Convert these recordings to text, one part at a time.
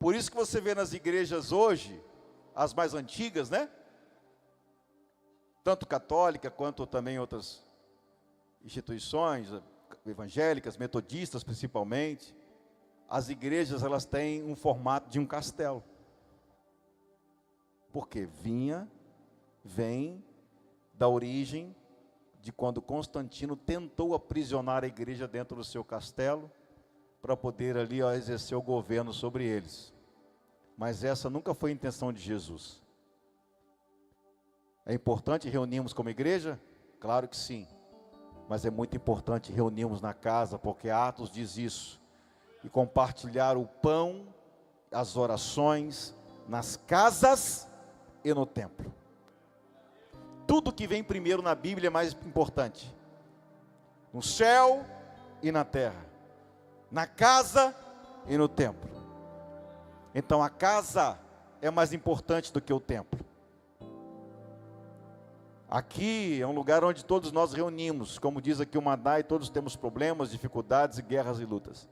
Por isso que você vê nas igrejas hoje, as mais antigas, né? Tanto católica quanto também outras instituições, evangélicas, metodistas principalmente. As igrejas, elas têm um formato de um castelo. Porque vem da origem de quando Constantino tentou aprisionar a igreja dentro do seu castelo, para poder ali exercer o governo sobre eles. Mas essa nunca foi a intenção de Jesus. É importante reunirmos como igreja? Claro que sim. Mas é muito importante reunirmos na casa, porque Atos diz isso. E compartilhar o pão, as orações, nas casas e no templo. Tudo que vem primeiro na Bíblia é mais importante. No céu e na terra. Na casa e no templo. Então a casa é mais importante do que o templo. Aqui é um lugar onde todos nós reunimos, como diz aqui o Madai, todos temos problemas, dificuldades, guerras e lutas.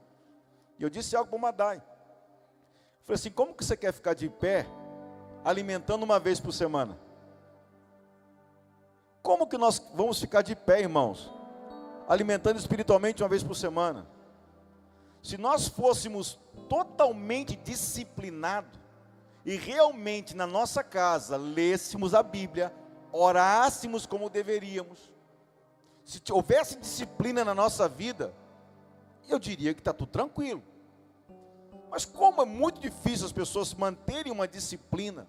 E eu disse algo para o Madai. Eu falei assim, como que você quer ficar de pé, alimentando uma vez por semana? Como que nós vamos ficar de pé, irmãos, alimentando espiritualmente uma vez por semana? Se nós fôssemos totalmente disciplinados, e realmente na nossa casa, lêssemos a Bíblia, orássemos como deveríamos, se houvesse disciplina na nossa vida, eu diria que está tudo tranquilo. Mas como é muito difícil as pessoas manterem uma disciplina,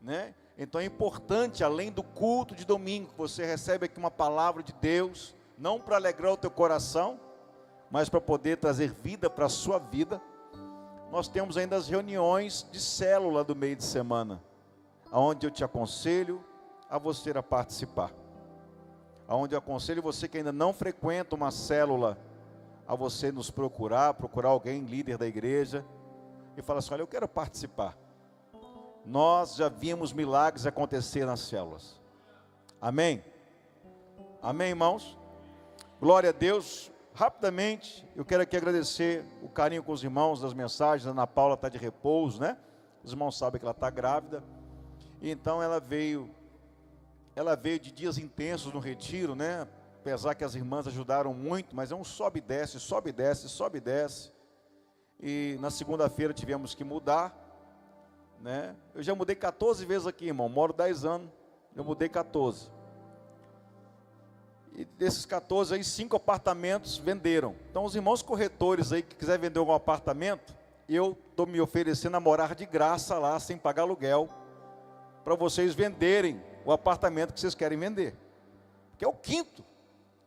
né? Então é importante, além do culto de domingo, que você recebe aqui uma palavra de Deus, não para alegrar o teu coração, mas para poder trazer vida para a sua vida. Nós temos ainda as reuniões de célula do meio de semana, onde eu te aconselho a você a participar. Onde eu aconselho você que ainda não frequenta uma célula, a você nos procurar alguém, líder da igreja, e falar assim, olha, eu quero participar. Nós já vimos milagres acontecer nas células. Amém? Amém, irmãos? Glória a Deus. Rapidamente, eu quero aqui agradecer o carinho com os irmãos das mensagens. A Ana Paula está de repouso, né? Os irmãos sabem que ela está grávida. E então ela veio de dias intensos no retiro, né? Apesar que as irmãs ajudaram muito, mas é um sobe e desce, sobe e desce, sobe e desce. E na segunda-feira tivemos que mudar, né? Eu já mudei 14 vezes aqui, irmão, moro 10 anos, eu mudei 14. E desses 14 aí, 5 apartamentos venderam. Então os irmãos corretores aí que quiser vender algum apartamento, eu estou me oferecendo a morar de graça lá, sem pagar aluguel, para vocês venderem o apartamento que vocês querem vender. Que é o 5º,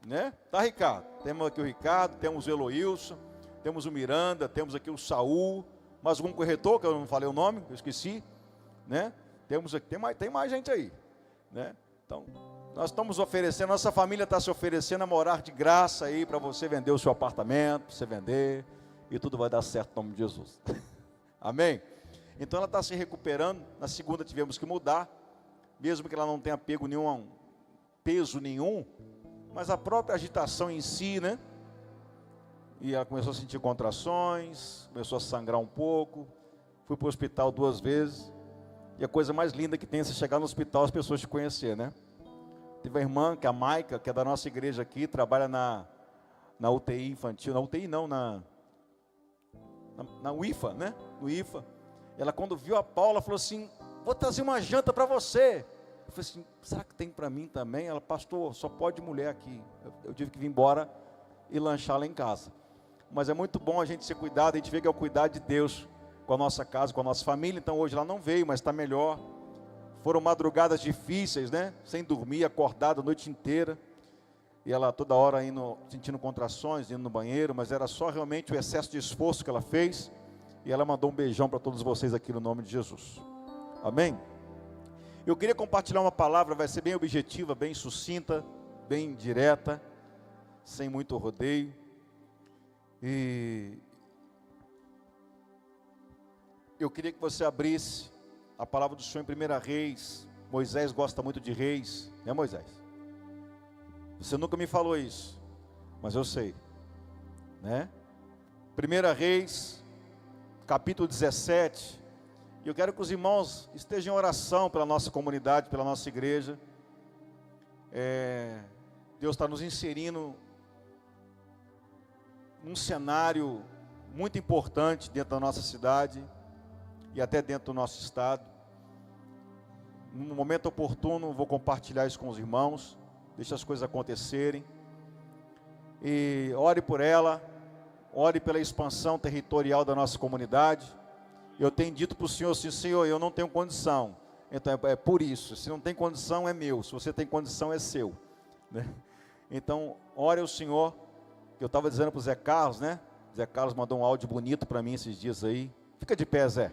né? Tá, Ricardo? Temos aqui o Ricardo, temos o Eloilson, temos o Miranda, temos aqui o Saul, mais algum corretor, que eu não falei o nome, eu esqueci, né? Temos aqui, tem mais gente aí, né? Então, nós estamos oferecendo, nossa família está se oferecendo a morar de graça aí, para você vender o seu apartamento, para você vender, e tudo vai dar certo em nome de Jesus. Amém? Então ela está se recuperando. Na segunda tivemos que mudar, mesmo que ela não tenha pego peso nenhum, mas a própria agitação em si, né? E ela começou a sentir contrações, começou a sangrar um pouco, fui para o hospital 2 vezes, e a coisa mais linda que tem é você chegar no hospital, as pessoas te conhecer, né? Teve a irmã, que é a Maica, que é da nossa igreja aqui, trabalha na UTI infantil, na UTI não, na UIFA, né? No IFA. Ela, quando viu a Paula, falou assim, vou trazer uma janta para você. Eu falei assim, será que tem para mim também? Ela, pastor, só pode mulher aqui. Eu tive que vir embora e lanchar lá em casa. Mas é muito bom a gente ser cuidado, a gente vê que é o cuidado de Deus com a nossa casa, com a nossa família. Então hoje ela não veio, mas está melhor. Foram madrugadas difíceis, né? Sem dormir, acordada a noite inteira. E ela toda hora sentindo contrações, indo no banheiro, mas era só realmente o excesso de esforço que ela fez. E ela mandou um beijão para todos vocês aqui no nome de Jesus. Amém? Eu queria compartilhar uma palavra, vai ser bem objetiva, bem sucinta, bem direta, sem muito rodeio. E eu queria que você abrisse a palavra do Senhor em 1 Reis. Moisés gosta muito de reis, né, Moisés? Você nunca me falou isso, mas eu sei, né? 1 Reis, capítulo 17. E eu quero que os irmãos estejam em oração pela nossa comunidade, pela nossa igreja. Deus está nos inserindo num cenário muito importante dentro da nossa cidade e até dentro do nosso estado. No momento oportuno, vou compartilhar isso com os irmãos, deixa as coisas acontecerem. E ore por ela, ore pela expansão territorial da nossa comunidade. Eu tenho dito para o Senhor assim: Senhor, eu não tenho condição. Então é por isso, se não tem condição é meu, se você tem condição é seu, né? Então ore ao Senhor. Eu estava dizendo para o Zé Carlos, né? Zé Carlos mandou um áudio bonito para mim esses dias aí. Fica de pé, Zé.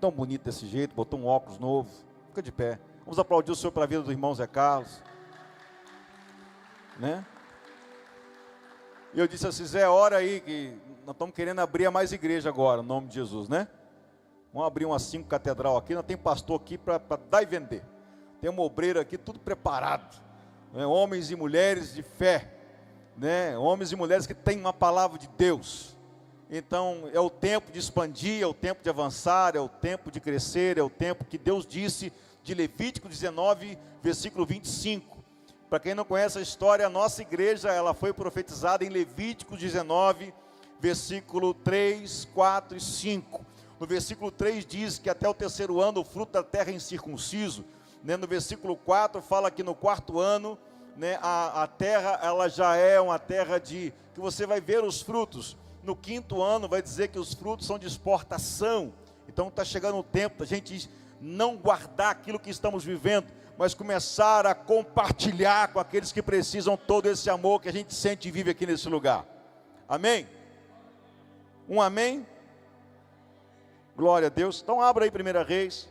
Tão bonito desse jeito, botou um óculos novo. Fica de pé. Vamos aplaudir o Senhor pela vida do irmão Zé Carlos, né? E eu disse assim: Zé, ora aí, que nós estamos querendo abrir mais igreja agora, no nome de Jesus, né? Vamos abrir umas 5 catedral aqui, nós temos pastor aqui para dar e vender. Tem uma obreira aqui, tudo preparado, né? Homens e mulheres de fé, né? Homens e mulheres que têm uma palavra de Deus. Então é o tempo de expandir, é o tempo de avançar, é o tempo de crescer, é o tempo que Deus disse de Levítico 19, versículo 25. Para quem não conhece a história, a nossa igreja, ela foi profetizada em Levítico 19, versículo 3, 4 e 5. No versículo 3 diz que até o 3º ano o fruto da terra é incircunciso, né? No versículo 4 fala que no 4º ano, né, a terra ela já é uma terra que você vai ver os frutos. No 5º ano vai dizer que os frutos são de exportação. Então está chegando o tempo da gente não guardar aquilo que estamos vivendo, mas começar a compartilhar com aqueles que precisam todo esse amor que a gente sente e vive aqui nesse lugar. Amém? Um amém? Glória a Deus. Então abra aí 1 Reis,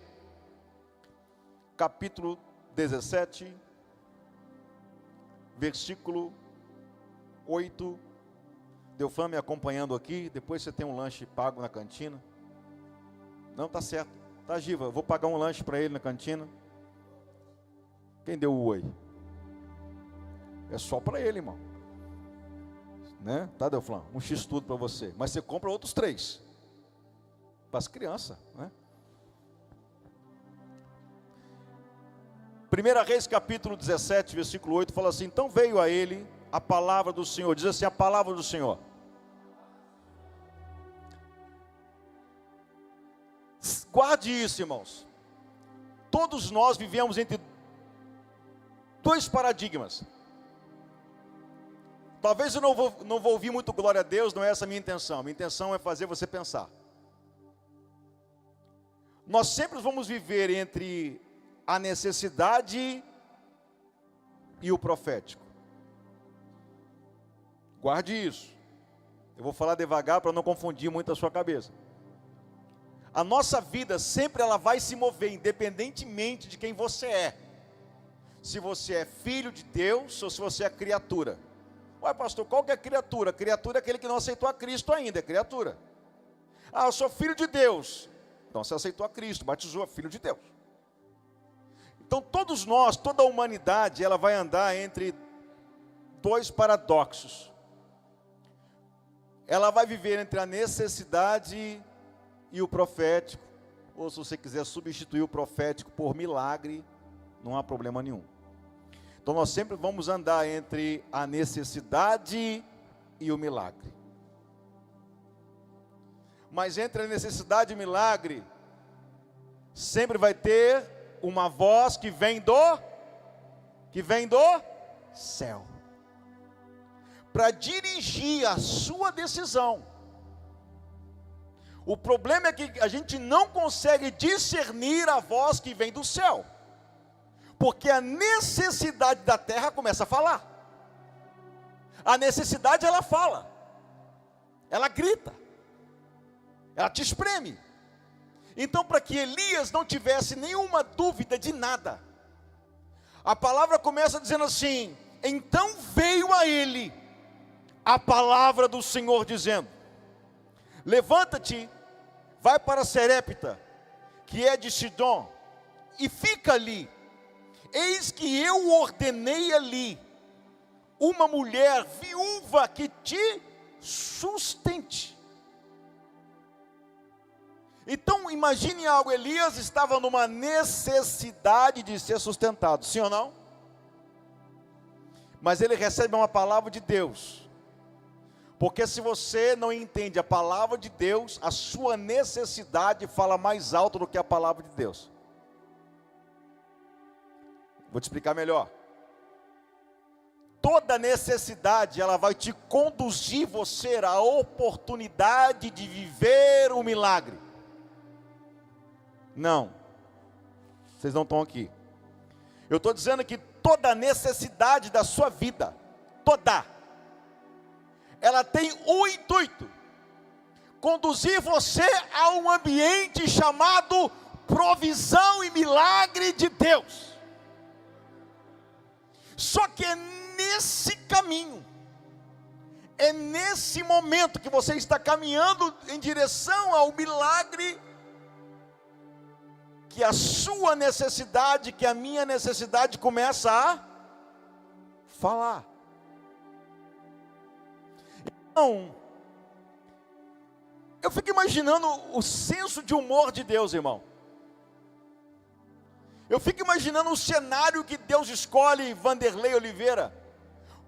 capítulo 17, versículo 8. Delfã me acompanhando aqui. Depois você tem um lanche pago na cantina. Não, tá certo. Tá, Giva, eu vou pagar um lanche para ele na cantina. Quem deu o oi? É só para ele, irmão, né? Tá, Delfã? Um X tudo para você. Mas você compra outros 3 para as crianças, né? 1 Reis capítulo 17, versículo 8, fala assim: então veio a ele a palavra do Senhor. Diz assim: a palavra do Senhor. Guarde isso, irmãos. Todos nós vivemos entre 2 paradigmas. Talvez eu não vou ouvir muito glória a Deus, não é essa a minha intenção. Minha intenção é fazer você pensar. Nós sempre vamos viver entre a necessidade e o profético. Guarde isso. Eu vou falar devagar para não confundir muito a sua cabeça. A nossa vida sempre ela vai se mover, independentemente de quem você é. Se você é filho de Deus ou se você é criatura. Ué, pastor, qual que é criatura? Criatura é aquele que não aceitou a Cristo ainda, é criatura. Ah, eu sou filho de Deus. Então você aceitou a Cristo, batizou, é filho de Deus. Então todos nós, toda a humanidade, ela vai andar entre 2 paradoxos. Ela vai viver entre a necessidade e o profético. Ou se você quiser substituir o profético por milagre, não há problema nenhum. Então nós sempre vamos andar entre a necessidade e o milagre. Mas entre a necessidade e o milagre, sempre vai ter uma voz que vem do céu, para dirigir a sua decisão. O problema é que a gente não consegue discernir a voz que vem do céu, porque a necessidade da terra começa a falar. A necessidade ela fala, ela grita, ela te espreme. Então, para que Elias não tivesse nenhuma dúvida de nada, a palavra começa dizendo assim: então veio a ele a palavra do Senhor dizendo: levanta-te, vai para Serepta, que é de Sidom, e fica ali. Eis que eu ordenei ali uma mulher viúva que te sustente. Então imagine algo, Elias estava numa necessidade de ser sustentado, sim ou não? Mas ele recebe uma palavra de Deus, porque se você não entende a palavra de Deus, a sua necessidade fala mais alto do que a palavra de Deus. Vou te explicar melhor. Toda necessidade, ela vai te conduzir você à oportunidade de viver o milagre. Não, vocês não estão aqui. Eu estou dizendo que toda necessidade da sua vida, toda, ela tem um intuito: conduzir você a um ambiente chamado provisão e milagre de Deus. Só que é nesse caminho, é nesse momento que você está caminhando em direção ao milagre, que a sua necessidade, que a minha necessidade começa a falar. Então, eu fico imaginando o senso de humor de Deus, irmão. Eu fico imaginando o cenário que Deus escolhe, Vanderlei Oliveira,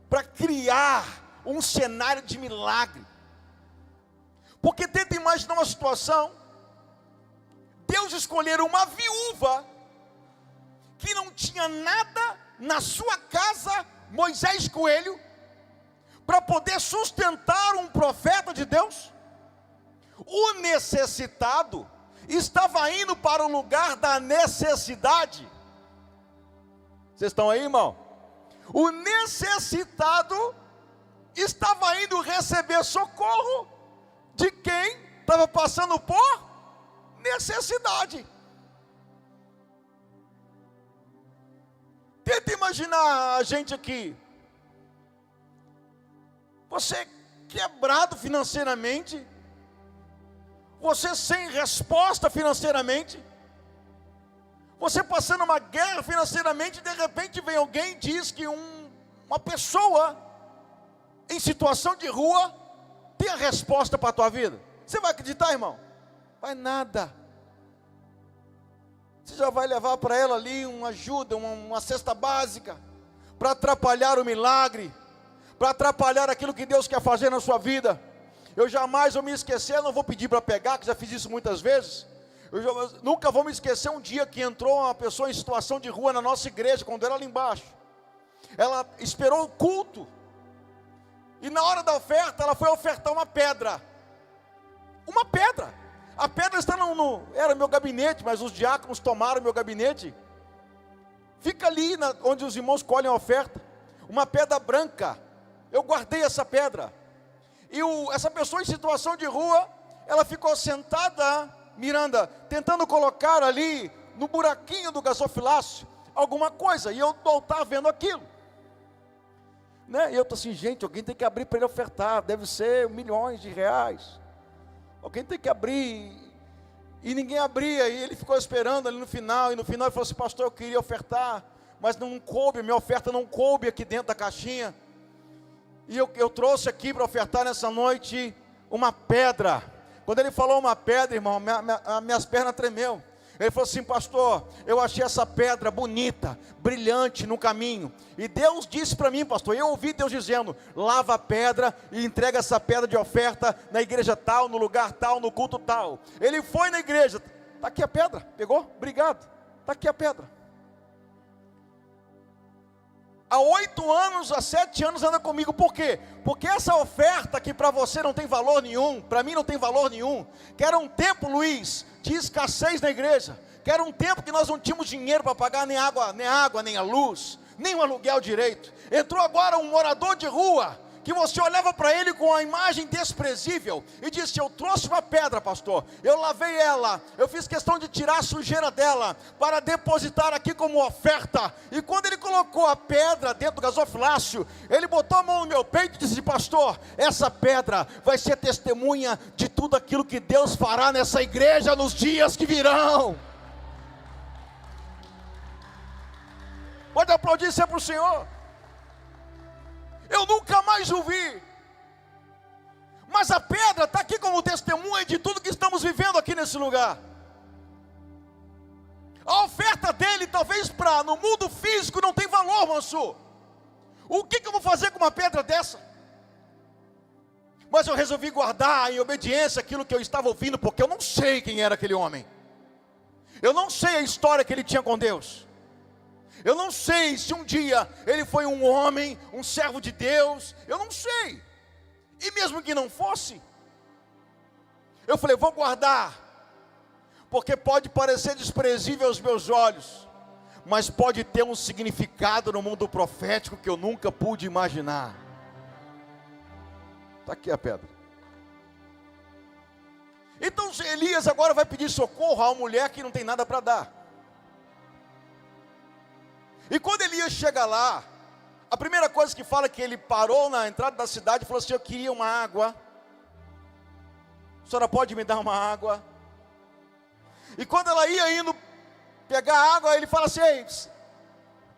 para criar um cenário de milagre. Porque tenta imaginar uma situação, Deus escolher uma viúva, que não tinha nada na sua casa, Moisés Coelho, para poder sustentar um profeta de Deus. O necessitado estava indo para o lugar da necessidade. Vocês estão aí, irmão? O necessitado estava indo receber socorro de quem estava passando por necessidade. Tenta imaginar a gente aqui, você quebrado financeiramente, você sem resposta financeiramente, você passando uma guerra financeiramente, de repente vem alguém e diz que uma pessoa em situação de rua tem a resposta para a tua vida. Você vai acreditar, irmão? Vai nada. Você já vai levar para ela ali uma ajuda, uma cesta básica, para atrapalhar o milagre, para atrapalhar aquilo que Deus quer fazer na sua vida. Eu jamais vou me esquecer, não vou pedir para pegar, que já fiz isso muitas vezes. Eu nunca vou me esquecer um dia que entrou uma pessoa em situação de rua na nossa igreja, quando era lá embaixo. Ela esperou o culto, e na hora da oferta, ela foi ofertar uma pedra. Uma pedra. A pedra está era meu gabinete, mas os diáconos tomaram meu gabinete. Fica ali onde os irmãos colhem a oferta. Uma pedra branca. Eu guardei essa pedra. E essa pessoa em situação de rua, ela ficou sentada, Miranda, tentando colocar ali no buraquinho do gasofilácio alguma coisa. E eu estava vendo aquilo. Né? E eu estou assim, gente, alguém tem que abrir para ele ofertar. Deve ser milhões de reais. Alguém tem que abrir. E ninguém abria. E ele ficou esperando ali no final. E no final ele falou assim: pastor, eu queria ofertar, mas não coube, minha oferta não coube aqui dentro da caixinha. E eu trouxe aqui para ofertar nessa noite uma pedra. Quando ele falou uma pedra, irmão, minhas pernas tremeu. Ele falou assim: pastor, eu achei essa pedra bonita, brilhante no caminho. E Deus disse para mim, pastor, eu ouvi Deus dizendo: lava a pedra e entrega essa pedra de oferta na igreja tal, no lugar tal, no culto tal. Ele foi na igreja, está aqui a pedra, pegou? Obrigado, está aqui a pedra. Há 8 anos, há 7 anos anda comigo. Por quê? Porque essa oferta que para você não tem valor nenhum, para mim não tem valor nenhum, que era um tempo, Luiz, de escassez na igreja, que era um tempo que nós não tínhamos dinheiro para pagar nem água, nem a luz, nem o aluguel direito. Entrou agora um morador de rua, que você olhava para ele com uma imagem desprezível, e disse: eu trouxe uma pedra, pastor, eu lavei ela, eu fiz questão de tirar a sujeira dela, para depositar aqui como oferta. E quando ele colocou a pedra dentro do gasofilácio, ele botou a mão no meu peito e disse: pastor, essa pedra vai ser testemunha de tudo aquilo que Deus fará nessa igreja nos dias que virão. Pode aplaudir isso para o Senhor. Eu nunca mais o vi, Mas a pedra está aqui como testemunha de tudo que estamos vivendo aqui nesse lugar. A oferta dele, talvez no mundo físico, não tem valor, moço. O que eu vou fazer com uma pedra dessa? Mas eu resolvi guardar em obediência aquilo que eu estava ouvindo, porque eu não sei quem era aquele homem. Eu não sei a história que ele tinha com Deus. Eu não sei se um dia ele foi um homem, um servo de Deus. Eu não sei. E mesmo que não fosse, eu falei, vou guardar, porque pode parecer desprezível aos meus olhos, mas pode ter um significado no mundo profético que eu nunca pude imaginar. Está aqui a pedra. Então Elias agora vai pedir socorro a uma mulher que não tem nada para dar. E quando Elias chega lá, a primeira coisa que fala é que ele parou na entrada da cidade e falou assim, eu queria uma água. A senhora pode me dar uma água? E quando ela ia indo pegar água, ele fala assim, ei,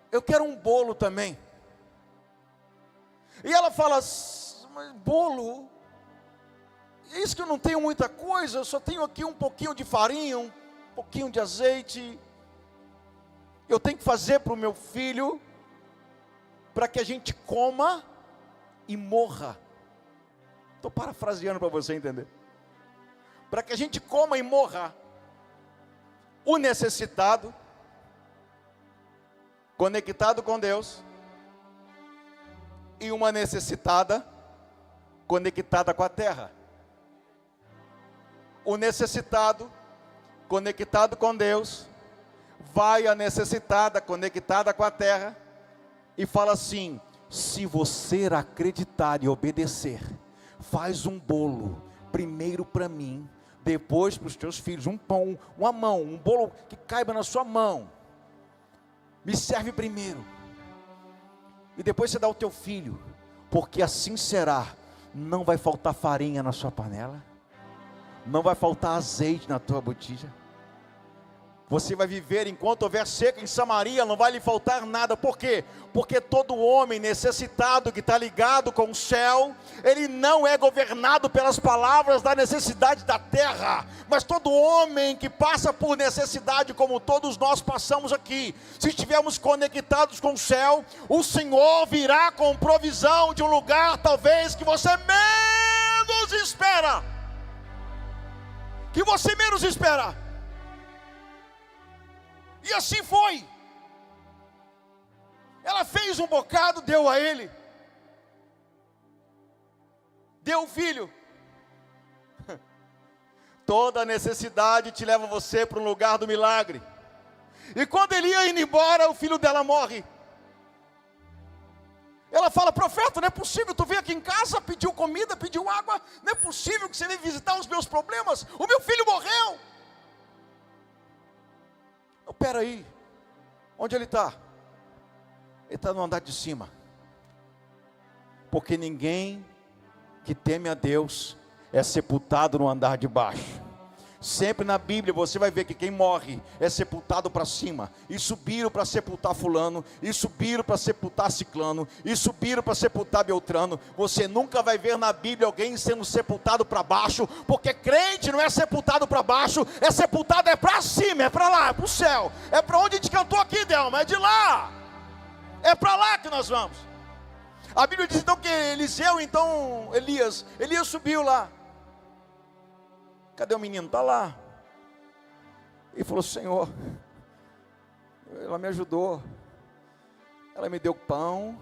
eu quero um bolo também. E ela fala, mas bolo? É isso que eu não tenho muita coisa, eu só tenho aqui um pouquinho de farinha, um pouquinho de azeite. Eu tenho que fazer para o meu filho, para que a gente coma e morra. Estou parafraseando para você entender. Para que a gente coma e morra. O necessitado, conectado com Deus, e uma necessitada, conectada com a terra. O necessitado, conectado com Deus, vai a necessitada, conectada com a terra, e fala assim, se você acreditar e obedecer, faz um bolo, primeiro para mim, depois para os teus filhos, um pão, uma mão, um bolo que caiba na sua mão, me serve primeiro, e depois você dá ao teu filho, porque assim será, não vai faltar farinha na sua panela, não vai faltar azeite na tua botija, você vai viver enquanto houver seca em Samaria, não vai lhe faltar nada. Por quê? Porque todo homem necessitado que está ligado com o céu, ele não é governado pelas palavras da necessidade da terra, mas todo homem que passa por necessidade, como todos nós passamos aqui, se estivermos conectados com o céu, o Senhor virá com provisão de um lugar talvez que você menos espera, que você menos espera. E assim foi. Ela fez um bocado, deu a ele. Deu o filho. Toda necessidade te leva você para um lugar do milagre. E quando ele ia indo embora, o filho dela morre. Ela fala, profeta, não é possível, tu veio aqui em casa, pediu comida, pediu água, não é possível que você venha visitar os meus problemas, o meu filho morreu. Espera aí, onde ele está? Ele está no andar de cima, porque ninguém que teme a Deus é sepultado no andar de baixo. Sempre na Bíblia você vai ver que quem morre é sepultado para cima, e subiram para sepultar fulano, e subiram para sepultar ciclano, e subiram para sepultar Beltrano. Você nunca vai ver na Bíblia alguém sendo sepultado para baixo, porque crente não é sepultado para baixo, é sepultado é para cima, é para lá, é para o céu, é para onde a gente cantou aqui, Delma, é de lá, é para lá que nós vamos. A Bíblia diz então que Elias subiu lá. Cadê o menino? Está lá. E falou, Senhor, ela me ajudou, ela me deu pão,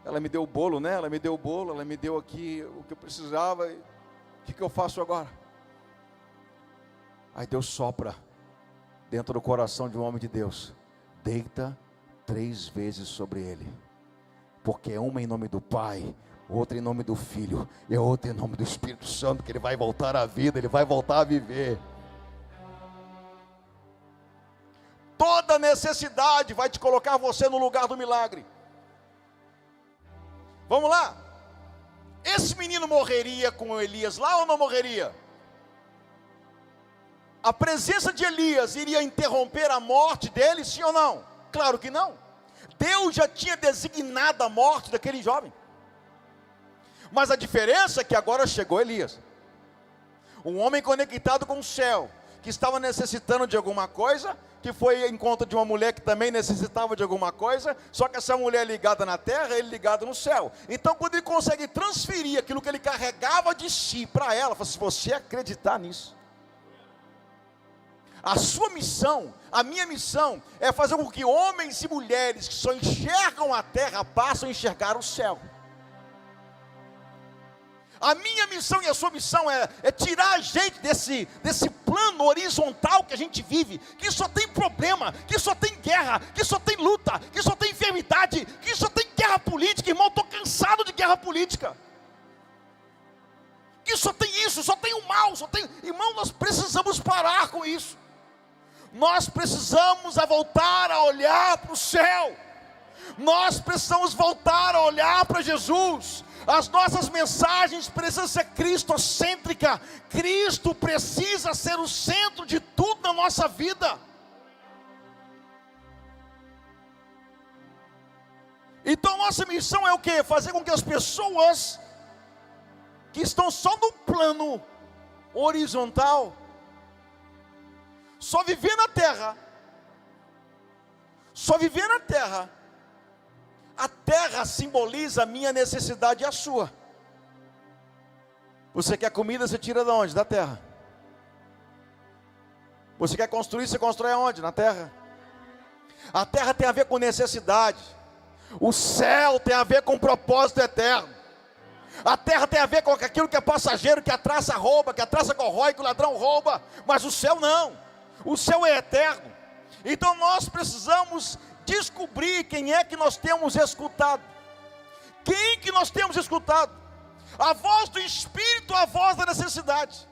ela me deu o bolo, né? Ela me deu o bolo, ela me deu aqui o que eu precisava, o que eu faço agora? Aí Deus sopra dentro do coração de um homem de Deus, deita 3 vezes sobre ele, porque é uma em nome do Pai, outra em nome do Filho, e outra em nome do Espírito Santo, que ele vai voltar à vida, ele vai voltar a viver. Toda necessidade vai te colocar você no lugar do milagre. Vamos lá. Esse menino morreria com Elias lá ou não morreria? A presença de Elias iria interromper a morte dele, sim ou não? Claro que não. Deus já tinha designado a morte daquele jovem. Mas a diferença é que agora chegou Elias, um homem conectado com o céu, que estava necessitando de alguma coisa, que foi em conta de uma mulher que também necessitava de alguma coisa, só que essa mulher ligada na terra, ele ligado no céu. Então quando ele consegue transferir aquilo que ele carregava de si para ela, fala, se você acreditar nisso, a sua missão, a minha missão, é fazer com que homens e mulheres que só enxergam a terra, passem a enxergar o céu. A minha missão e a sua missão é tirar a gente desse plano horizontal que a gente vive, que só tem problema, que só tem guerra, que só tem luta, que só tem enfermidade, que só tem guerra política. Irmão, estou cansado de guerra política, que só tem isso, só tem o mal, irmão, nós precisamos parar com isso. Nós precisamos voltar a olhar para o céu, nós precisamos voltar a olhar para Jesus. As nossas mensagens precisam ser cristocêntricas. Cristo precisa ser o centro de tudo na nossa vida. Então nossa missão é o quê? Fazer com que as pessoas que estão só no plano horizontal, só viver na terra, a terra simboliza a minha necessidade e a sua. Você quer comida, você tira de onde? Da terra. Você quer construir, você constrói aonde? Na terra. A terra tem a ver com necessidade. O céu tem a ver com propósito eterno. A terra tem a ver com aquilo que é passageiro, que a traça rouba, que a traça corrói, que o ladrão rouba. Mas o céu não. O céu é eterno. Então nós precisamos descobrir quem é que nós temos escutado. Quem que nós temos escutado? A voz do Espírito, a voz da necessidade.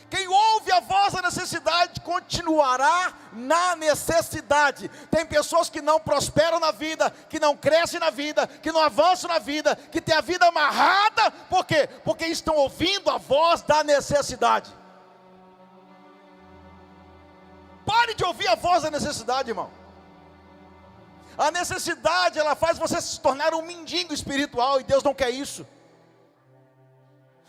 Quem ouve a voz da necessidade continuará na necessidade. Tem pessoas que não prosperam na vida, que não crescem na vida, que não avançam na vida, que têm a vida amarrada. Por quê? Porque estão ouvindo a voz da necessidade. Pare de ouvir a voz da necessidade, irmão. A necessidade, ela faz você se tornar um mendigo espiritual, e Deus não quer isso.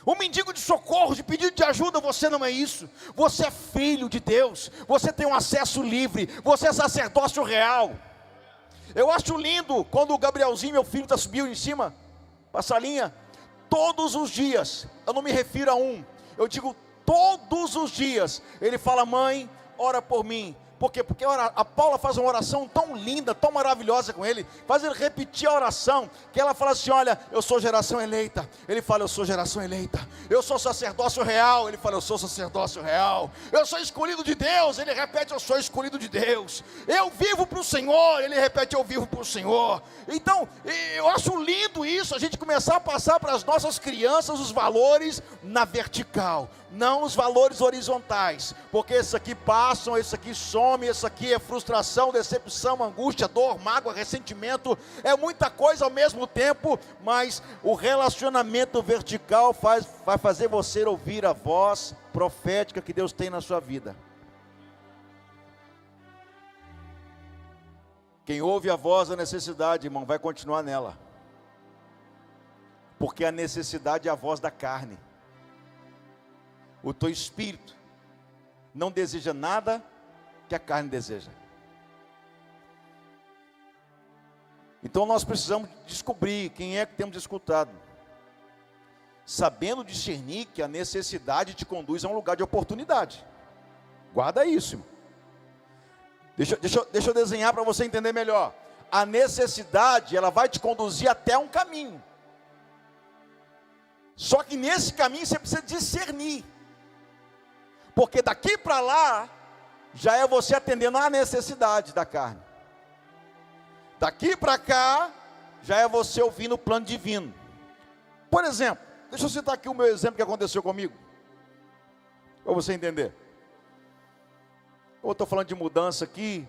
Um mendigo de socorro, de pedido de ajuda, você não é isso. Você é filho de Deus, você tem um acesso livre, você é sacerdócio real. Eu acho lindo quando o Gabrielzinho, meu filho, subiu em cima, para a salinha, todos os dias, eu não me refiro a um, eu digo todos os dias, ele fala: mãe, ora por mim. Por quê? Porque a Paula faz uma oração tão linda, tão maravilhosa com ele, faz ele repetir a oração, que ela fala assim: olha, eu sou geração eleita. Ele fala: eu sou geração eleita. Eu sou sacerdócio real. Ele fala: eu sou sacerdócio real. Eu sou escolhido de Deus. Ele repete: eu sou escolhido de Deus. Eu vivo para o Senhor. Ele repete: eu vivo para o Senhor. Então, eu acho lindo isso, a gente começar a passar para as nossas crianças os valores na vertical, não os valores horizontais, porque esses aqui passam, esse aqui some, esse aqui é frustração, decepção, angústia, dor, mágoa, ressentimento, é muita coisa ao mesmo tempo, mas o relacionamento vertical vai fazer você ouvir a voz profética que Deus tem na sua vida. Quem ouve a voz da necessidade, irmão, vai continuar nela, porque a necessidade é a voz da carne. O teu espírito não deseja nada que a carne deseja. Então nós precisamos descobrir quem é que temos escutado, sabendo discernir que a necessidade te conduz a um lugar de oportunidade. Guarda isso, irmão. Deixa eu desenhar para você entender melhor. A necessidade, ela vai te conduzir até um caminho. Só que nesse caminho você precisa discernir. Porque daqui para lá, já é você atendendo à necessidade da carne. Daqui para cá, já é você ouvindo o plano divino. Por exemplo, deixa eu citar aqui o meu exemplo que aconteceu comigo, para você entender. Eu estou falando de mudança aqui.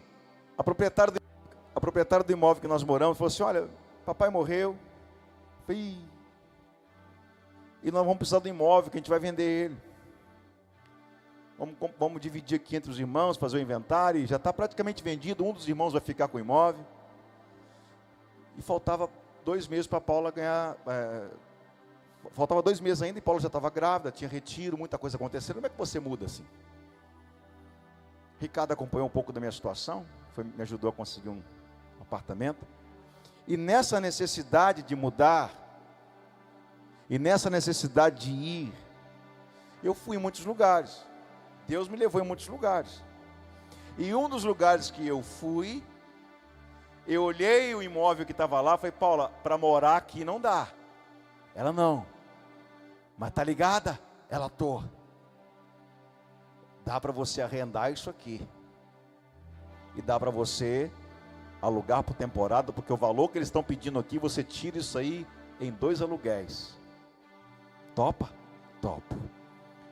A proprietária do imóvel que nós moramos falou assim: olha, papai morreu, e nós vamos precisar do imóvel, que a gente vai vender ele. Vamos dividir aqui entre os irmãos, fazer o inventário, e já está praticamente vendido, um dos irmãos vai ficar com o imóvel. E faltava 2 meses para a Paula ganhar, Faltava 2 meses ainda e Paula já estava grávida, tinha retiro, muita coisa acontecendo. Como é que você muda assim? Ricardo acompanhou um pouco da minha situação, me ajudou a conseguir um apartamento. E nessa necessidade de mudar, e nessa necessidade de ir, eu fui em muitos lugares. Deus me levou em muitos lugares. E um dos lugares que eu fui, eu olhei o imóvel que estava lá, falei, Paula, para morar aqui não dá. Ela não. Mas tá ligada? Ela tô. Dá para você arrendar isso aqui. E dá para você alugar por temporada, porque o valor que eles estão pedindo aqui, você tira isso aí em 2 aluguéis. Topa? Topo.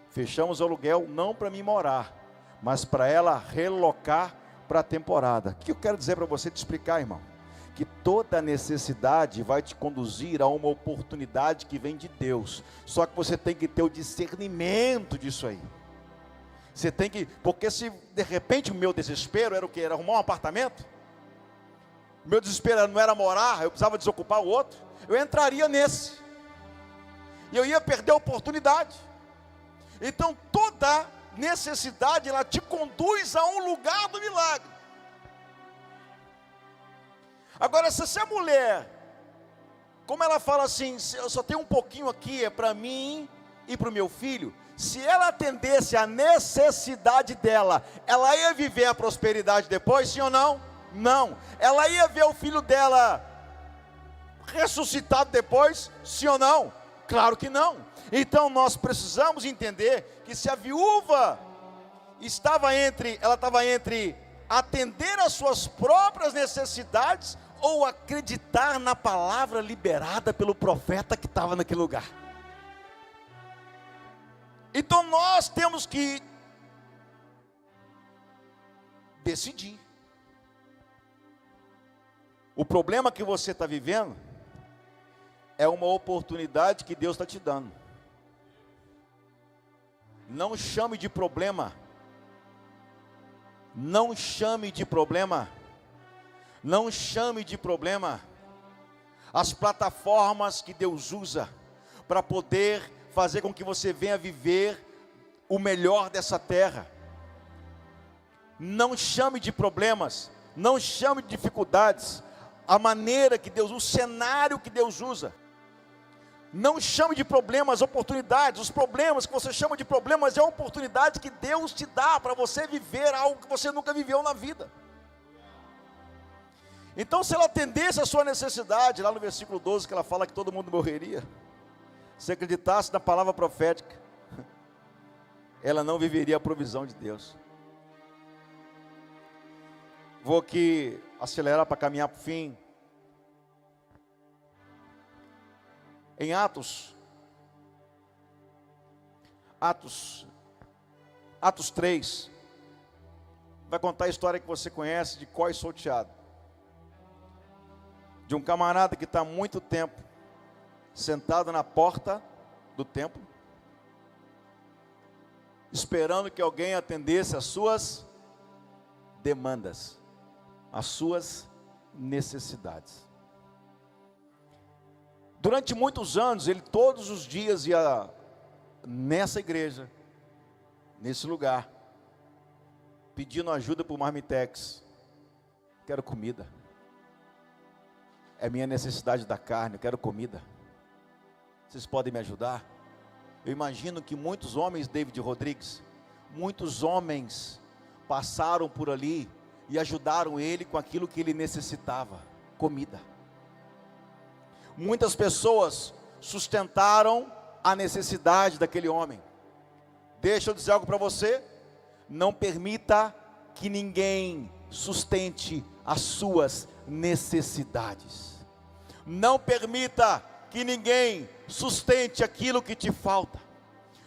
Fechamos o aluguel não para mim morar, mas para ela relocar para a temporada. O que eu quero dizer para você, te explicar, irmão? Que toda necessidade vai te conduzir a uma oportunidade que vem de Deus. Só que você tem que ter o discernimento disso aí. Você tem que, porque se de repente o meu desespero era o que? Era arrumar um apartamento. O meu desespero não era morar, eu precisava desocupar o outro. Eu entraria nesse. E eu ia perder a oportunidade. Então toda necessidade, ela te conduz a um lugar do milagre. Agora, se essa mulher, como ela fala assim, eu só tenho um pouquinho aqui, é para mim e para o meu filho. Se ela atendesse a necessidade dela, ela ia viver a prosperidade depois, sim ou não? Não. Ela ia ver o filho dela ressuscitado depois, sim ou não? Claro que não. Então nós precisamos entender que se a viúva ela estava entre atender às suas próprias necessidades ou acreditar na palavra liberada pelo profeta que estava naquele lugar. Então nós temos que decidir. O problema que você está vivendo é uma oportunidade que Deus está te dando. Não chame de problema. Não chame de problema. Não chame de problema as plataformas que Deus usa para poder fazer com que você venha viver o melhor dessa terra. Não chame de problemas, não chame de dificuldades, a maneira que Deus usa, o cenário que Deus usa. Não chame de problemas, oportunidades. Os problemas que você chama de problemas é a oportunidade que Deus te dá para você viver algo que você nunca viveu na vida. Então, se ela atendesse a sua necessidade, lá no versículo 12, que ela fala que todo mundo morreria, se acreditasse na palavra profética, ela não viveria a provisão de Deus. Vou aqui acelerar para caminhar para o fim. Em Atos 3, vai contar a história que você conhece de Có e Salteado. De um camarada que está há muito tempo sentado na porta do templo, esperando que alguém atendesse às suas demandas, às suas necessidades. Durante muitos anos, ele todos os dias ia nessa igreja, nesse lugar, pedindo ajuda para o Marmitex. Quero comida. É minha necessidade da carne, eu quero comida. Vocês podem me ajudar? Eu imagino que muitos homens, David Rodrigues, muitos homens passaram por ali e ajudaram ele com aquilo que ele necessitava, comida. Muitas pessoas sustentaram a necessidade daquele homem. Deixa eu dizer algo para você: não permita que ninguém sustente as suas necessidades. Não permita que ninguém sustente aquilo que te falta.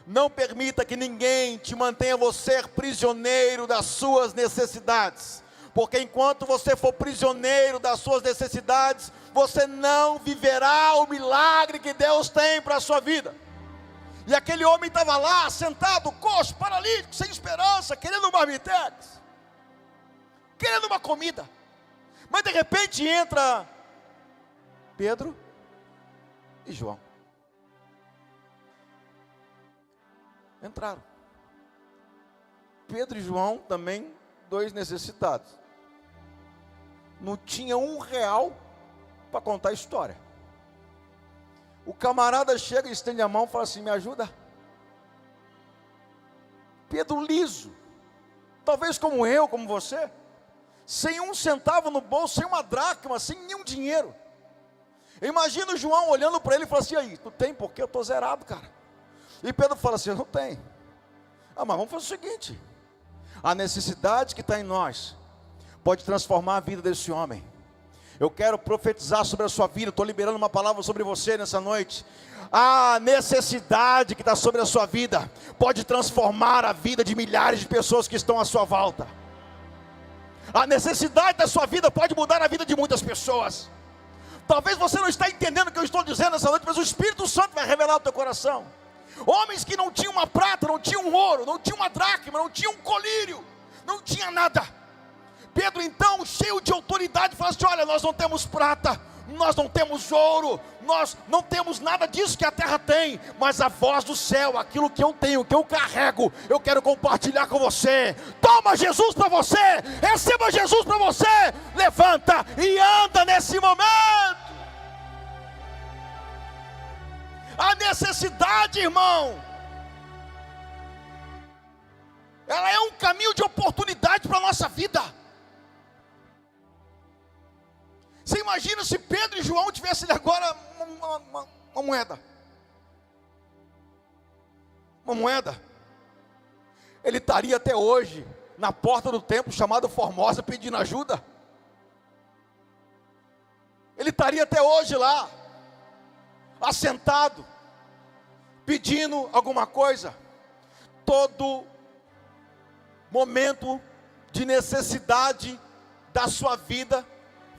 Não permita que ninguém te mantenha você prisioneiro das suas necessidades. Porque enquanto você for prisioneiro das suas necessidades, você não viverá o milagre que Deus tem para a sua vida. E aquele homem estava lá, sentado, coxo, paralítico, sem esperança, querendo um marmitex, querendo uma comida. Mas de repente entra Pedro e João. Entraram. Pedro e João também, dois necessitados. Não tinha R$ 1 para contar a história. O camarada chega e estende a mão e fala assim: me ajuda. Pedro liso, talvez como eu, como você, sem R$ 1 no bolso, sem uma dracma, sem nenhum dinheiro. Imagina o João olhando para ele e falando assim: aí, tu tem? Porque eu estou zerado, cara. E Pedro fala assim: eu não tenho. Mas vamos fazer o seguinte: a necessidade que está em nós pode transformar a vida desse homem. Eu quero profetizar sobre a sua vida. Estou liberando uma palavra sobre você nessa noite. A necessidade que está sobre a sua vida pode transformar a vida de milhares de pessoas que estão à sua volta. A necessidade da sua vida pode mudar a vida de muitas pessoas. Talvez você não está entendendo o que eu estou dizendo nessa noite, mas o Espírito Santo vai revelar ao teu coração. Homens que não tinham uma prata, não tinham um ouro, não tinham uma dracma, não tinham um colírio, não tinha nada. Pedro então, cheio de autoridade, fala assim: olha, nós não temos prata, nós não temos ouro, nós não temos nada disso que a terra tem, mas a voz do céu, aquilo que eu tenho, que eu carrego, eu quero compartilhar com você. Toma Jesus para você, receba Jesus para você, levanta e anda nesse momento. A necessidade, irmão, ela é um caminho de oportunidade para a nossa vida. Você imagina se Pedro e João tivessem agora uma moeda. Uma moeda. Ele estaria até hoje na porta do templo chamado Formosa pedindo ajuda. Ele estaria até hoje lá, assentado, pedindo alguma coisa. Todo momento de necessidade da sua vida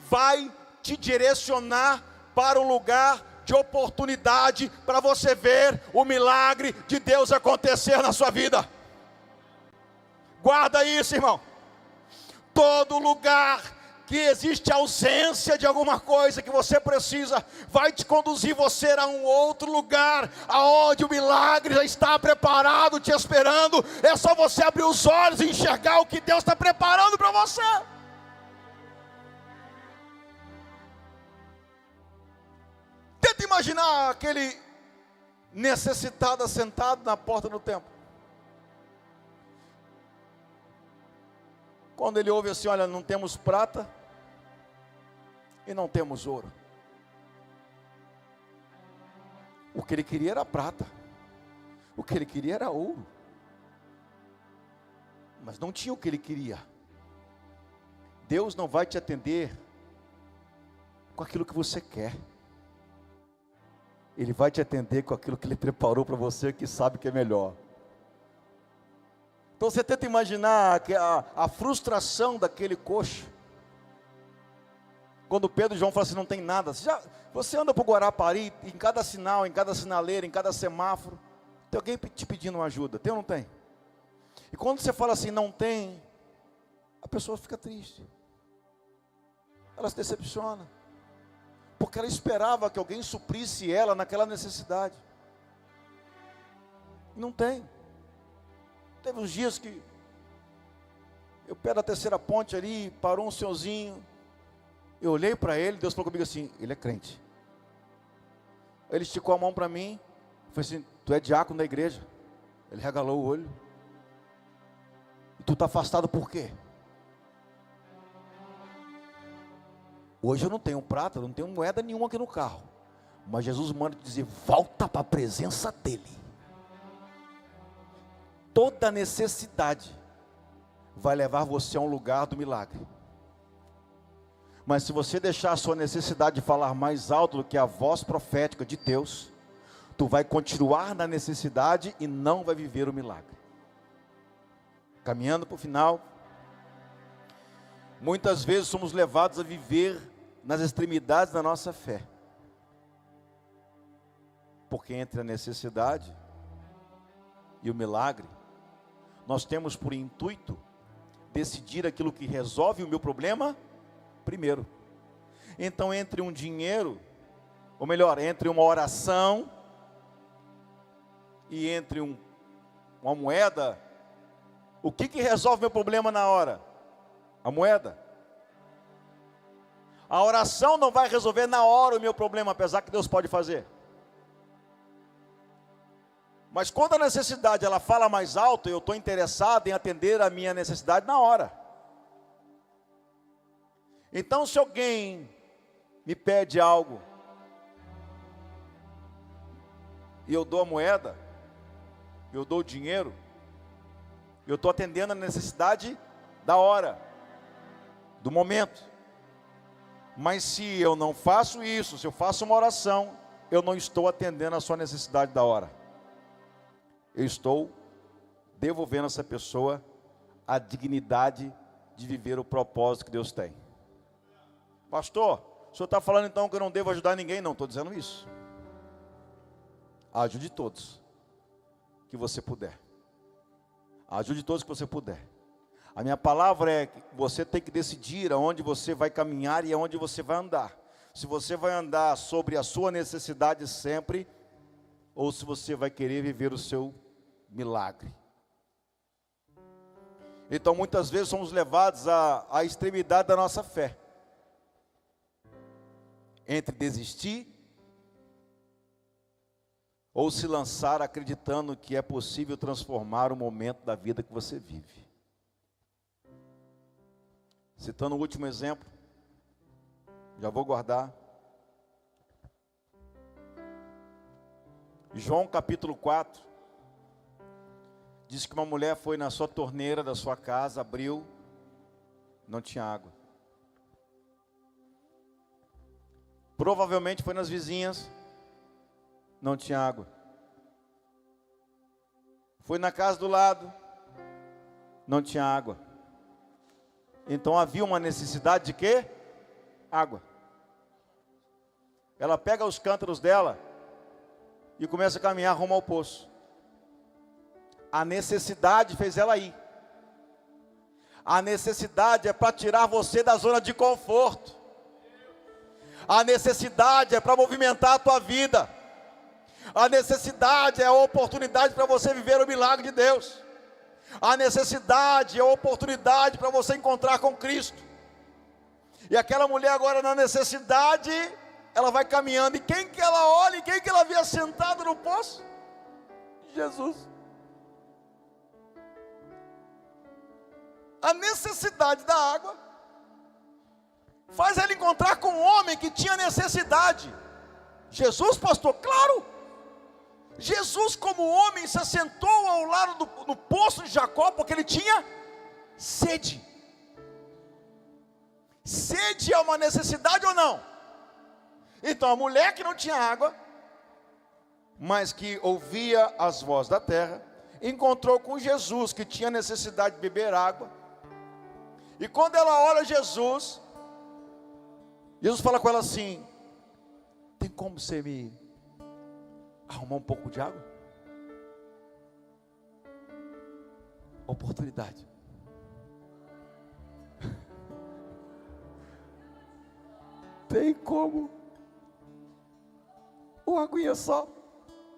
vai te direcionar para um lugar de oportunidade, para você ver o milagre de Deus acontecer na sua vida. Guarda isso, irmão. Todo lugar que existe ausência de alguma coisa que você precisa, vai te conduzir você a um outro lugar, aonde o milagre já está preparado, te esperando. É só você abrir os olhos e enxergar o que Deus está preparando para você. Tenta imaginar aquele necessitado sentado na porta do templo. Quando ele ouve assim: olha, não temos prata e não temos ouro. O que ele queria era prata, o que ele queria era ouro, mas não tinha o que ele queria. Deus não vai te atender com aquilo que você quer. Ele vai te atender com aquilo que Ele preparou para você, que sabe que é melhor. Então você tenta imaginar a frustração daquele coxo. Quando Pedro e João falam assim: não tem nada. Você anda para o Guarapari, em cada sinal, em cada sinaleira, em cada semáforo, tem alguém te pedindo uma ajuda, tem ou não tem? E quando você fala assim: não tem, a pessoa fica triste. Ela se decepciona. Porque ela esperava que alguém suprisse ela naquela necessidade. Não tem. Teve uns dias que eu perto da terceira ponte ali, parou um senhorzinho. Eu olhei para ele, Deus falou comigo assim: ele é crente. Ele esticou a mão para mim, falei assim: tu é diácono da igreja? Ele regalou o olho. E tu está afastado por quê? Hoje eu não tenho prata, não tenho moeda nenhuma aqui no carro, mas Jesus manda te dizer: volta para a presença dEle. Toda necessidade vai levar você a um lugar do milagre. Mas se você deixar a sua necessidade falar mais alto do que a voz profética de Deus, tu vai continuar na necessidade e não vai viver o milagre. Caminhando para o final, muitas vezes somos levados a viver nas extremidades da nossa fé, porque entre a necessidade e o milagre, nós temos por intuito decidir aquilo que resolve o meu problema primeiro. Então, entre um dinheiro, ou melhor, entre uma oração e entre um uma moeda, o que resolve meu problema na hora? A moeda. A oração não vai resolver na hora o meu problema, apesar que Deus pode fazer. Mas quando a necessidade ela fala mais alto, eu estou interessado em atender a minha necessidade na hora. Então, se alguém me pede algo e eu dou a moeda, eu dou o dinheiro, eu estou atendendo a necessidade da hora, do momento. Mas se eu não faço isso, se eu faço uma oração, eu não estou atendendo a sua necessidade da hora. Eu estou devolvendo a essa pessoa a dignidade de viver o propósito que Deus tem. Pastor, o senhor está falando então que eu não devo ajudar ninguém? Não, estou dizendo isso. Ajude todos que você puder. Ajude todos que você puder. A minha palavra é que você tem que decidir aonde você vai caminhar e aonde você vai andar. Se você vai andar sobre a sua necessidade sempre, ou se você vai querer viver o seu milagre. Então muitas vezes somos levados à extremidade da nossa fé. Entre desistir ou se lançar acreditando que é possível transformar o momento da vida que você vive. Citando o último exemplo, já vou guardar. João capítulo 4, diz que uma mulher foi na sua torneira da sua casa, abriu, não tinha água. Provavelmente foi nas vizinhas, não tinha água. Foi na casa do lado, não tinha água. Então havia uma necessidade de quê? Água. Ela pega os cântaros dela e começa a caminhar rumo ao poço. A necessidade fez ela ir. A necessidade é para tirar você da zona de conforto. A necessidade é para movimentar a tua vida. A necessidade é a oportunidade para você viver o milagre de Deus. A necessidade é a oportunidade para você encontrar com Cristo. E aquela mulher agora na necessidade, ela vai caminhando. E quem que ela olha? E quem que ela via sentado no poço? Jesus. A necessidade da água faz ela encontrar com um homem que tinha necessidade. Jesus, pastor? Claro. Jesus, como homem, se assentou ao lado do poço de Jacó, porque ele tinha sede. Sede é uma necessidade ou não? Então a mulher que não tinha água, mas que ouvia as vozes da terra, encontrou com Jesus, que tinha necessidade de beber água. E quando ela olha Jesus fala com ela assim: tem como você me arrumar um pouco de água? Oportunidade. Tem como? Uma aguinha só.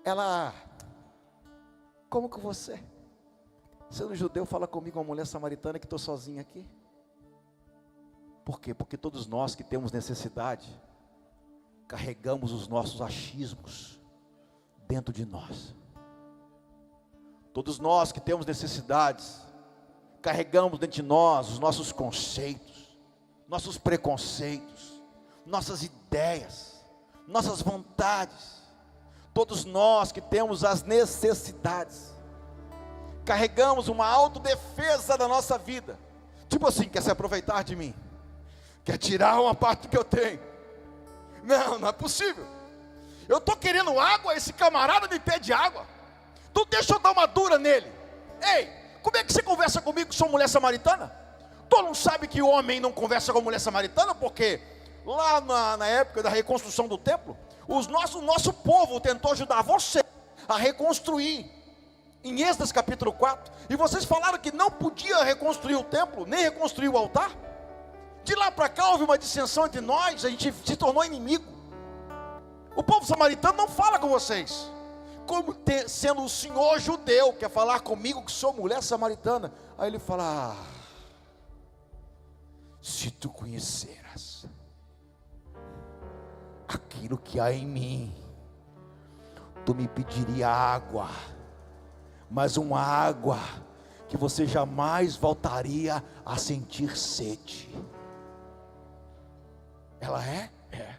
Ela: como que você? Sendo judeu, fala comigo, uma mulher samaritana que estou sozinha aqui. Por quê? Porque todos nós que temos necessidade, carregamos os nossos achismos dentro de nós. Todos nós que temos necessidades, carregamos dentro de nós os nossos conceitos, nossos preconceitos, nossas ideias, nossas vontades. Todos nós que temos as necessidades, carregamos uma autodefesa da nossa vida. Tipo assim, quer se aproveitar de mim? Quer tirar uma parte que eu tenho? Não, não é possível. Eu estou querendo água, esse camarada me pede água. Tu deixa eu dar uma dura nele. Ei, como é que você conversa comigo, sou mulher samaritana? Tu não sabe que o homem não conversa com mulher samaritana? Porque lá na época da reconstrução do templo, o nosso povo tentou ajudar você a reconstruir. Em Êxodo capítulo 4. E vocês falaram que não podia reconstruir o templo, nem reconstruir o altar. De lá para cá houve uma dissensão entre nós, a gente se tornou inimigo. O povo samaritano não fala com vocês. como sendo o senhor judeu, quer falar comigo que sou mulher samaritana? Aí ele fala: se tu conheceras aquilo que há em mim, tu me pediria água, mas uma água que você jamais voltaria a sentir sede. Ela é? É.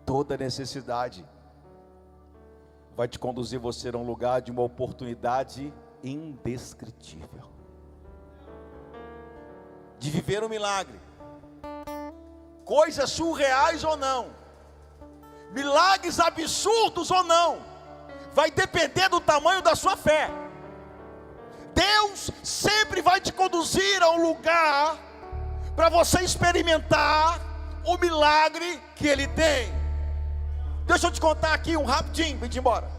Toda necessidade vai te conduzir você a um lugar de uma oportunidade indescritível de viver um milagre. Coisas surreais ou não, milagres absurdos ou não, vai depender do tamanho da sua fé. Deus sempre vai te conduzir a um lugar para você experimentar o milagre que Ele tem. Deixa eu te contar aqui um rapidinho, vem embora.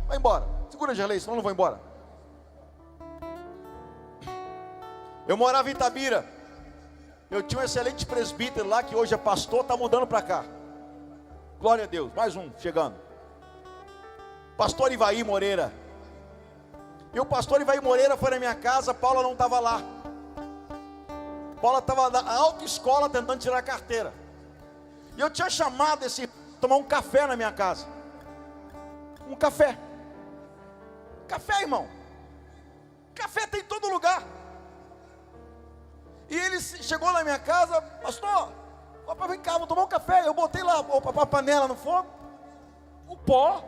Vai embora, segura a Gerlei, senão eu não vou embora. Eu morava em Itabira. Eu tinha um excelente presbítero lá, que hoje é pastor, está mudando para cá. Glória a Deus, mais um chegando. Pastor Ivaí Moreira. E o pastor Ivaí Moreira foi na minha casa, Paula não estava lá. Paula estava na autoescola tentando tirar a carteira. E eu tinha chamado esse tomar um café na minha casa. Um café. Café, irmão. Café tem em todo lugar. E ele chegou na minha casa: pastor, opa, vem cá, vou tomar um café. Eu botei lá a panela no fogo, o pó,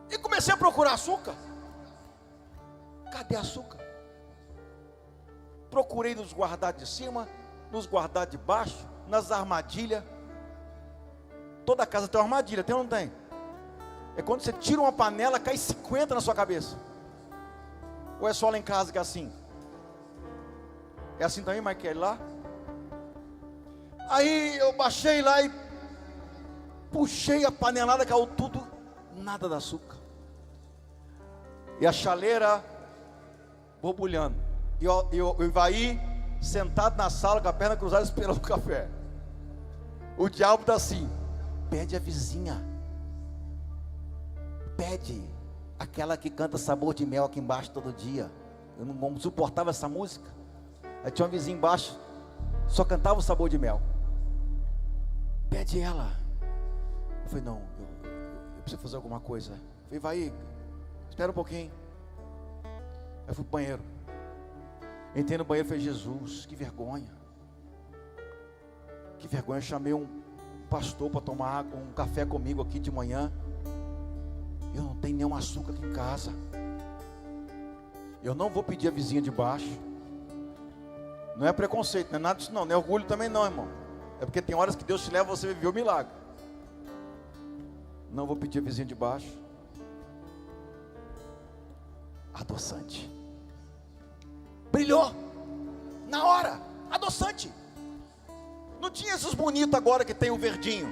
e comecei a procurar açúcar. Cadê açúcar? Procurei nos guardados de cima, nos guardados de baixo, nas armadilhas. Toda casa tem uma armadilha, tem ou não tem? É quando você tira uma panela, cai 50 na sua cabeça. Ou é só lá em casa que é assim? É assim também, Michael, lá? Aí eu baixei lá e puxei a panelada, caiu tudo, nada de açúcar. E a chaleira borbulhando. E o Ivaí sentado na sala com a perna cruzada esperando o café. O diabo está assim: pede a vizinha, pede aquela que canta Sabor de Mel aqui embaixo todo dia. Eu não suportava essa música. Aí tinha uma vizinha embaixo, só cantava o Sabor de Mel. Pede ela. Eu falei: não, eu preciso fazer alguma coisa. Eu falei: vai, espera um pouquinho. Aí fui pro banheiro. Entrei no banheiro e falei: Jesus, que vergonha. Que vergonha, eu chamei um pastor para tomar um café comigo aqui de manhã. Eu não tenho nenhum açúcar aqui em casa. Eu não vou pedir a vizinha de baixo. Não é preconceito, não é nada disso não, não é orgulho também não, irmão. É porque tem horas que Deus te leva a você viver o milagre. Não vou pedir a vizinha de baixo. Adoçante. Brilhou. Na hora. Adoçante. Não tinha esses bonitos agora que tem o verdinho.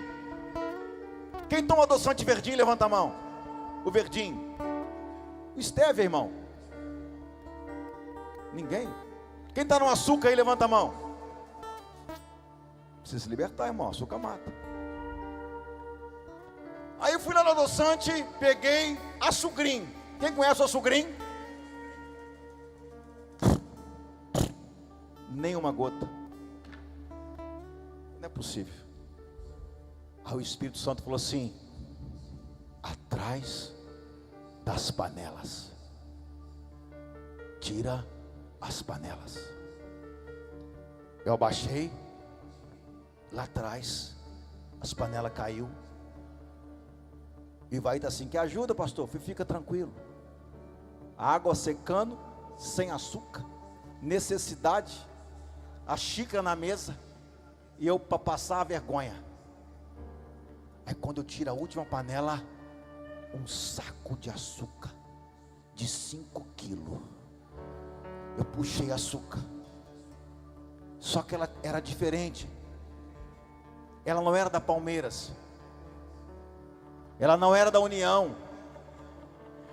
Quem toma adoçante verdinho, levanta a mão. O verdinho. O stevia, irmão. Ninguém. Quem está no açúcar aí, levanta a mão. Precisa se libertar, irmão, açúcar mata. Aí eu fui lá no adoçante, peguei açucrim. Quem conhece o açucrim? Nenhuma gota. Não é possível. Aí o Espírito Santo falou assim: atrás das panelas, tira as panelas. Eu abaixei, lá atrás as panelas caiu. E vai estar assim: que ajuda, pastor? Fica tranquilo. A água secando, sem açúcar, necessidade, a xícara na mesa, e eu para passar a vergonha. Aí quando eu tiro a última panela, um saco de açúcar de 5 quilos. Eu puxei açúcar. Só que ela era diferente. Ela não era da Palmeiras. Ela não era da União.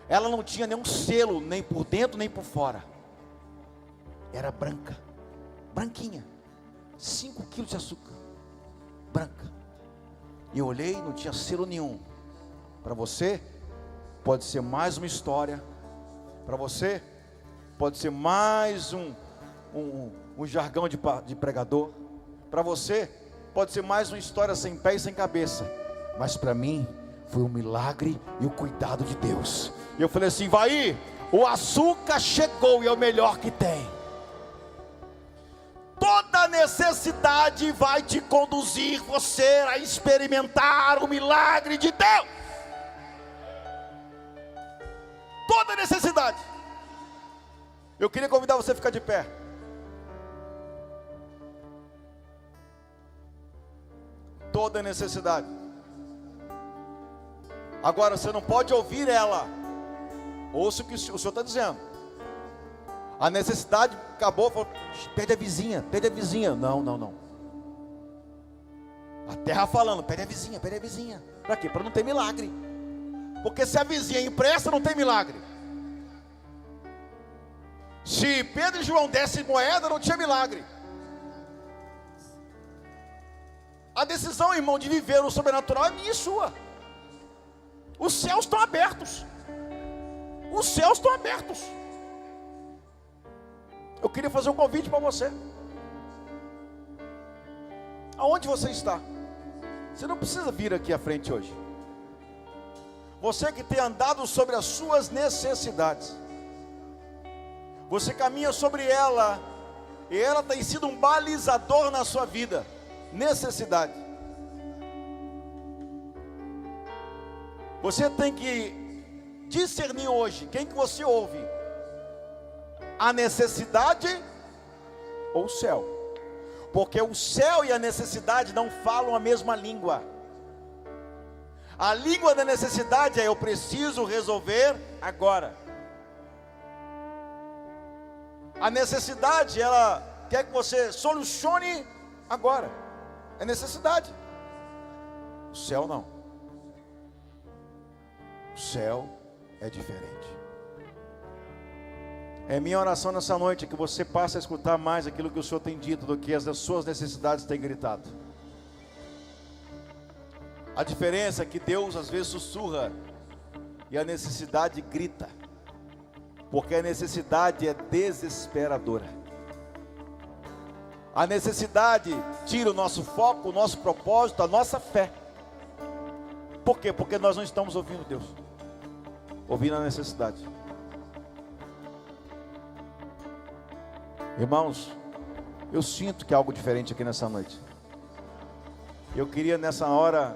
Ela não tinha nenhum selo, nem por dentro nem por fora. Era branca. Branquinha. 5 quilos de açúcar. Branca. E eu olhei, não tinha selo nenhum. Para você, pode ser mais uma história. Para você, pode ser mais um jargão de pregador. Para você, pode ser mais uma história sem pé e sem cabeça. Mas para mim, foi um milagre e o cuidado de Deus. E eu falei assim: vai, o açúcar chegou e é o melhor que tem. Toda necessidade vai te conduzir você a experimentar o milagre de Deus. Toda necessidade. Eu queria convidar você a ficar de pé. Toda necessidade. Agora você não pode ouvir ela. Ouça o que o Senhor está dizendo. A necessidade acabou, falou: pede a vizinha, pede a vizinha. Não, não, não. A terra falando: pede a vizinha, pede a vizinha. Para quê? Para não ter milagre. Porque se a vizinha empresta, não tem milagre. Se Pedro e João dessem moeda, não tinha milagre. A decisão, irmão, de viver o sobrenatural é minha e sua. Os céus estão abertos. Os céus estão abertos. Eu queria fazer um convite para você. Aonde você está? Você não precisa vir aqui à frente hoje. Você que tem andado sobre as suas necessidades. Você caminha sobre ela. E ela tem sido um balizador na sua vida. Necessidade. Você tem que discernir hoje quem que você ouve. A necessidade ou o céu? Porque o céu e a necessidade não falam a mesma língua. A língua da necessidade é: eu preciso resolver agora. A necessidade, ela quer que você solucione agora. É necessidade. O céu não. O céu é diferente. É minha oração nessa noite que você passe a escutar mais aquilo que o Senhor tem dito do que as suas necessidades têm gritado. A diferença é que Deus às vezes sussurra e a necessidade grita, porque a necessidade é desesperadora. A necessidade tira o nosso foco, o nosso propósito, a nossa fé. Por quê? Porque nós não estamos ouvindo Deus, ouvindo a necessidade. Irmãos, eu sinto que há algo diferente aqui nessa noite. Eu queria nessa hora,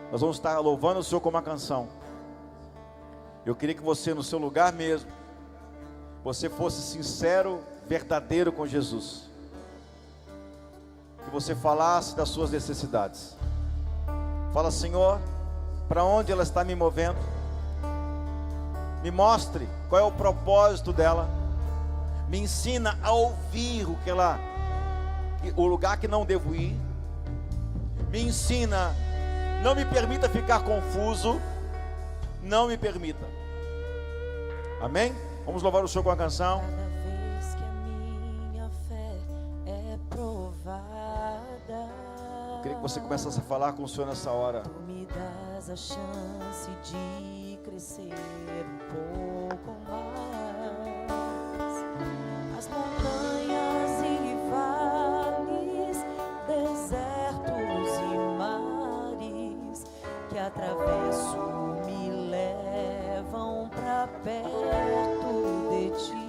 nós vamos estar louvando o Senhor com uma canção. Eu queria que você, no seu lugar mesmo, você fosse sincero, verdadeiro com Jesus. Que você falasse das suas necessidades. Fala: Senhor, para onde ela está me movendo? Me mostre qual é o propósito dela. Me ensina a ouvir o lugar que não devo ir. Me ensina, não me permita ficar confuso. Não me permita. Amém? Vamos louvar o Senhor com a canção. Cada vez que a minha fé é provada, Eu queria que você começasse a falar com o Senhor nessa hora. Tu me das a chance de crescer um pouco mais. As montanhas e vales, desertos e mares que atravesso me levam pra perto de ti.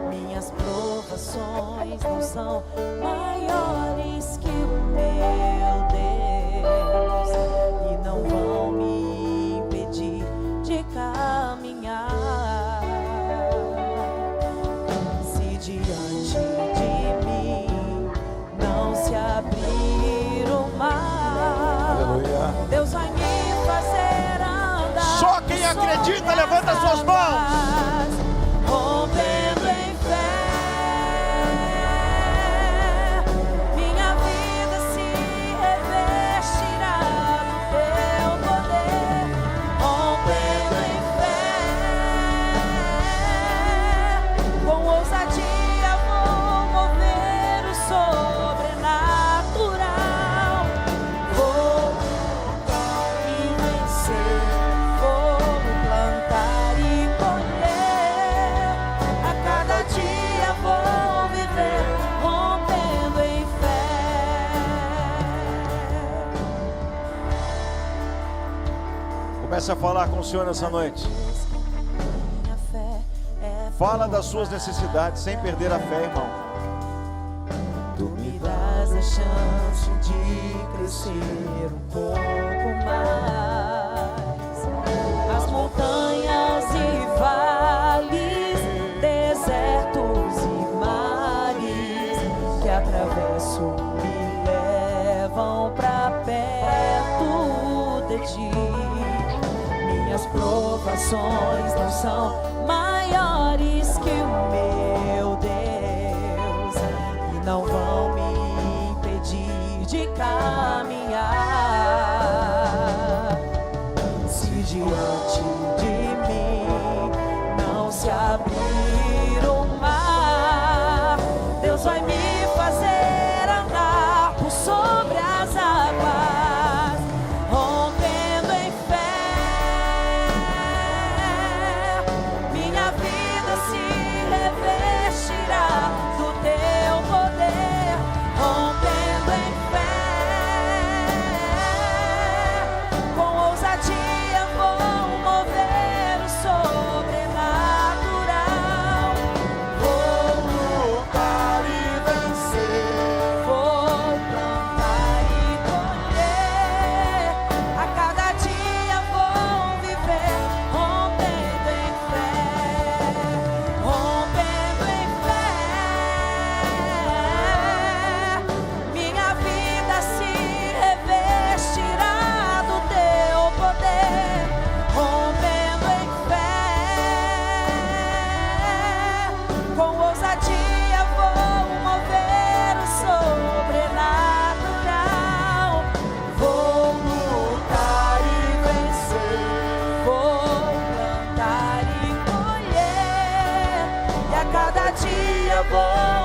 Minhas provações não são maiores que o meu Deus e não vão me impedir de caminhar. Se diante de mim não se abrir o mar, Aleluia. Deus vai me fazer andar. Só quem acredita, levanta suas mãos. Rompendo em fé, minha vida se revestirá do teu poder. Rompendo em fé, com ousadia vou mover o sobrenatural. Vou Comece a falar com o Senhor nessa noite. Fala das suas necessidades sem perder a fé, irmão. Tu me dás a chance de crescer um pouco mais. As montanhas e vales, desertos e mares que atravesso me levam pra perto de ti. Minhas provações não são maiores que o meu Deus e não vão me impedir de caminhar. Se diante de mim não se abrir o mar, Deus vai me fazer andar por sobre as águas, rompendo em fé. Minha vida se revestirá do teu poder, rompendo em fé. Com ousadia vou mover o sobrenatural. Vou lutar e vencer, vou plantar e colher. A cada dia vou viver, rompendo em fé, rompendo em fé. Minha vida se revestirá do teu poder, rompendo em fé. Com ousadia vou mover o sobrenatural. Vou lutar e vencer, vou plantar e colher, e a cada dia vou